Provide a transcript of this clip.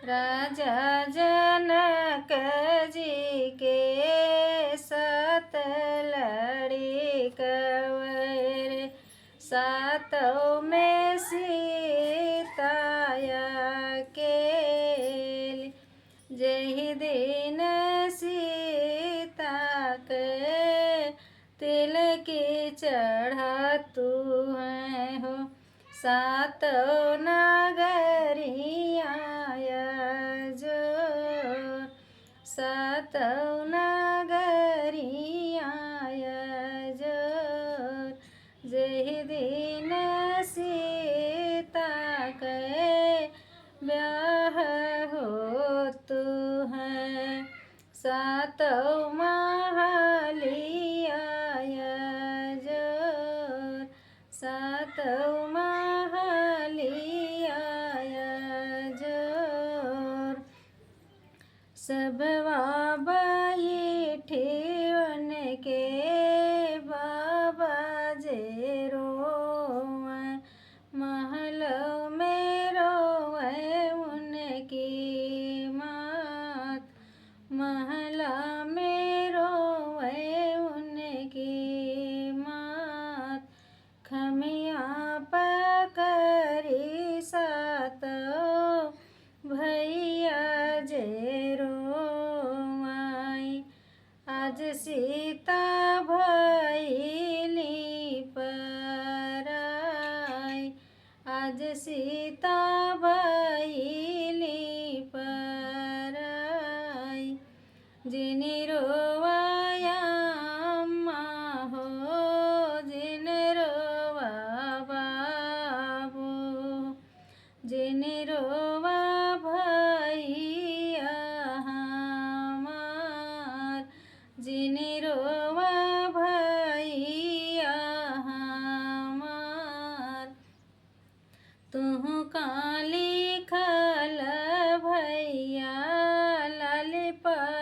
राजा जनक जी के सात लड़कवर, सातों में सीताया केली। जहि दिन सीता के तिलकी चढ़तु है हो, सातों नगरिया जो, सातों नगरिया जो। जहि दिन सीता के ब्याह होतु है, सातों महलिया जोर, सातों महलिया जोर। सबवा बैठिवन के बाबा जे रोवै, महलों में रोवै उनकी मात, महला में रोवै उनकी मात। खमिया पकड़ी सातों भैया जे रोवाई, आज सीता भइली पराई, आज सीता भइली पराई। जिनि रोवाया अम्मा हो, जिन रोवा बाबू, जिनि रोवा भैया हमार, जिनि रोवा भैया हमार। तुहु का लिखल भैया लाल पर